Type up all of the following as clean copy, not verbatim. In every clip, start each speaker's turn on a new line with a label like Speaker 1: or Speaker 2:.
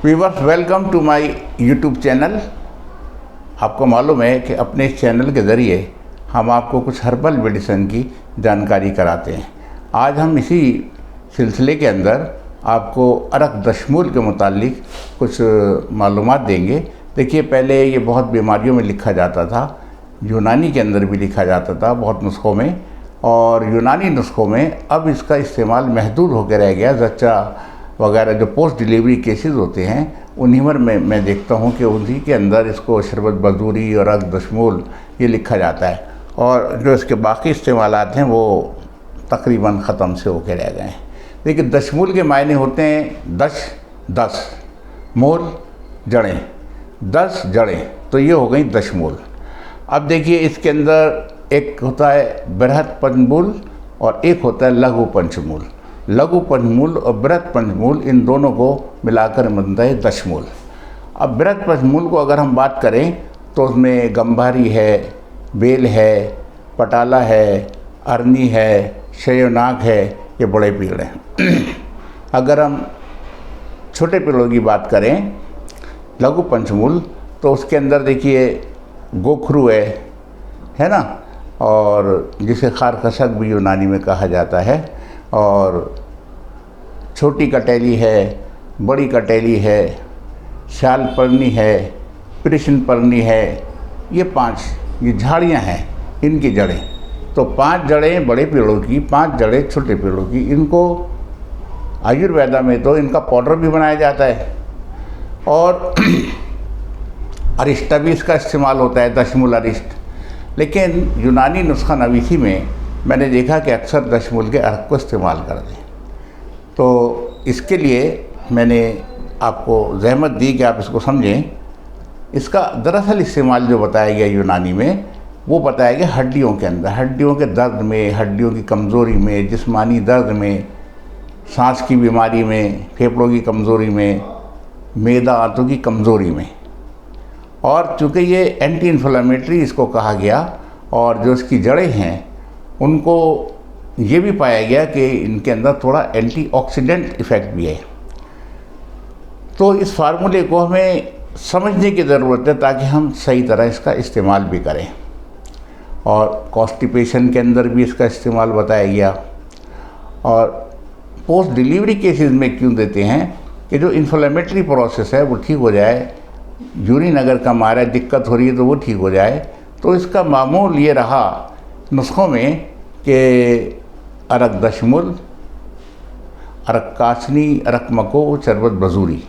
Speaker 1: Viewers, welcome to my YouTube channel. आपको मालूम है कि अपने इस चैनल के ज़रिए हम आपको कुछ हर्बल मेडिसिन की जानकारी कराते हैं। आज हम इसी सिलसिले के अंदर आपको अरक दशमूल के मुतालिक कुछ मालूमात देंगे। देखिए, पहले ये बहुत बीमारियों में लिखा जाता था, यूनानी के अंदर भी लिखा जाता था बहुत नुस्खों में, और यूनानी नुस्खों में अब इसका इस्तेमाल महदूद होकर रह गया। जच्चा वगैरह जो पोस्ट डिलीवरी केसेस होते हैं उन्हीं पर मैं देखता हूँ कि उन्हीं के अंदर इसको शरबत बजूरी और अरक दशमूल ये लिखा जाता है, और जो इसके बाकी इस्तेमालात हैं वो तकरीबन ख़त्म से होकर रह गए हैं। देखिए, दशमूल के मायने होते हैं 10 मूल जड़ें, 10 जड़ें, तो ये हो गई दशमूल। अब देखिए, इसके अंदर एक होता है बृहत पंचमूल और एक होता है लघु पंचमूल। लघु पंचमूल और बृहत पंचमूल, इन दोनों को मिलाकर बनता है दशमूल। अब बृहत पंचमूल को अगर हम बात करें तो उसमें गंभारी है, बेल है, पटाला है, अरनी है, शयनाक है, ये बड़े पेड़ हैं। अगर हम छोटे पेड़ों की बात करें लघु पंचमूल, तो उसके अंदर देखिए गोखरू है ना, और जिसे खारकशक भी यूनानी में कहा जाता है, और छोटी कटेली है, बड़ी कटेली है, शाल पर्णी है, कृष्ण पर्णी है। ये 5 ये झाड़ियाँ हैं, इनकी जड़ें। तो 5 जड़ें बड़े पेड़ों की, 5 जड़ें छोटे पेड़ों की। इनको आयुर्वेदा में तो इनका पाउडर भी बनाया जाता है, और अरिष्टा भी इसका इस्तेमाल होता है, दशमूल अरिष्ट। लेकिन यूनानी नुस्खा नवीसी में मैंने देखा कि अक्सर दशमूल के अर्क को इस्तेमाल कर दें। तो इसके लिए मैंने आपको ज़हमत दी कि आप इसको समझें। इसका दरअसल इस्तेमाल जो बताया गया यूनानी में, वो बताया गया हड्डियों के अंदर, हड्डियों के दर्द में, हड्डियों की कमज़ोरी में, जिस्मानी दर्द में, सांस की बीमारी में, फेफड़ों की कमज़ोरी में, मैदा आंतों की कमज़ोरी में। और चूँकि ये एंटी इन्फ्लेमेटरी इसको कहा गया, और जो इसकी जड़ें हैं उनको ये भी पाया गया कि इनके अंदर थोड़ा एंटीऑक्सीडेंट इफ़ेक्ट भी है। तो इस फार्मूले को हमें समझने की ज़रूरत है ताकि हम सही तरह इसका इस्तेमाल भी करें। और कॉन्स्टिपेशन के अंदर भी इसका इस्तेमाल बताया गया। और पोस्ट डिलीवरी केसेस में क्यों देते हैं कि जो इन्फ्लेमेटरी प्रोसेस है वो ठीक हो जाए, यूरिन अगर कम आ रहा है, दिक्कत हो रही है तो वो ठीक हो जाए। तो इसका मामूल ये रहा नुस्खों में कि अरक दशमूल, अरक काचनी, अरक मको, शरबत बजूरी,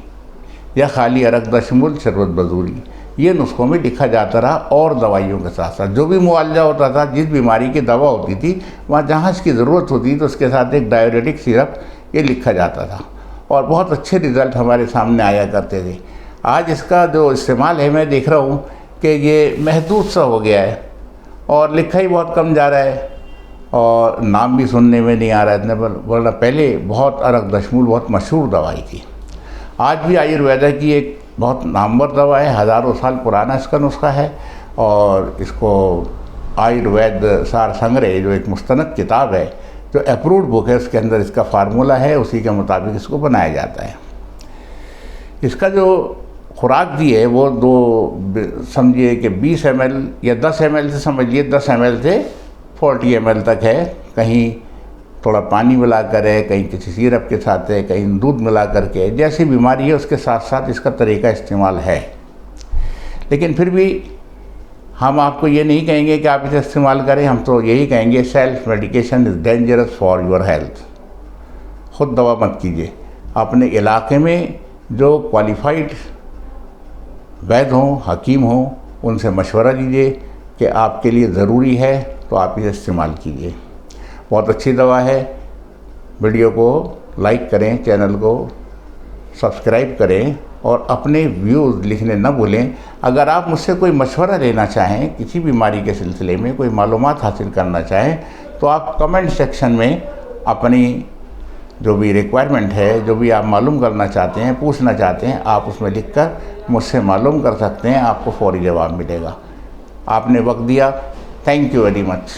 Speaker 1: या खाली अरक दशमूल शरबत बजूरी, ये नुस्खों में लिखा जाता रहा। और दवाइयों के साथ साथ जो भी मुआवजा होता था, जिस बीमारी की दवा होती थी, वहाँ जहाँ इसकी ज़रूरत होती तो उसके साथ एक डायरेटिक सिरप ये लिखा जाता था, और बहुत अच्छे रिज़ल्ट हमारे सामने आया करते थे। आज इसका जो इस्तेमाल है, मैं देख रहा हूँ कि ये महदूद सा हो गया है, और लिखा ही बहुत कम जा रहा है, और नाम भी सुनने में नहीं आ रहा है इतने। वरना पहले बहुत अरक दशमूल बहुत मशहूर दवाई थी। आज भी आयुर्वेदा की एक बहुत नामवर दवा है, हज़ारों साल पुराना इसका नुस्खा है, और इसको आयुर्वेद सार संग्रह जो एक मुस्तनद किताब है, जो अप्रूव्ड बुक है, उसके अंदर इसका फार्मूला है, उसी के मुताबिक इसको बनाया जाता है। इसका जो खुराक दी है वो दो समझिए कि 20 ml या 10 ml से समझिए, 10 ml से 40 ml तक है। कहीं थोड़ा पानी मिलाकर है, कहीं किसी सिरप के साथ है, कहीं दूध मिला करके, जैसी बीमारी है उसके साथ साथ इसका तरीका इस्तेमाल है। लेकिन फिर भी हम आपको ये नहीं कहेंगे कि आप इसे इस्तेमाल करें, हम तो यही कहेंगे self medication is dangerous for your health. ख़ुद दवा मत कीजिए। अपने इलाके में जो क्वालिफाइड वैद्य हों, हकीम हों, उनसे मशवरा लीजिए कि आपके लिए ज़रूरी है तो आप इसे इस्तेमाल कीजिए। बहुत अच्छी दवा है। वीडियो को लाइक करें, चैनल को सब्सक्राइब करें, और अपने व्यूज़ लिखने न भूलें। अगर आप मुझसे कोई मशवरा लेना चाहें, किसी बीमारी के सिलसिले में कोई मालूमात हासिल करना चाहें, तो आप कमेंट सेक्शन में अपनी जो भी रिक्वायरमेंट है, जो भी आप मालूम करना चाहते हैं, पूछना चाहते हैं, आप उसमें लिखकर मुझसे मालूम कर सकते हैं। आपको फौरी जवाब मिलेगा। आपने वक्त दिया, थैंक यू वेरी मच।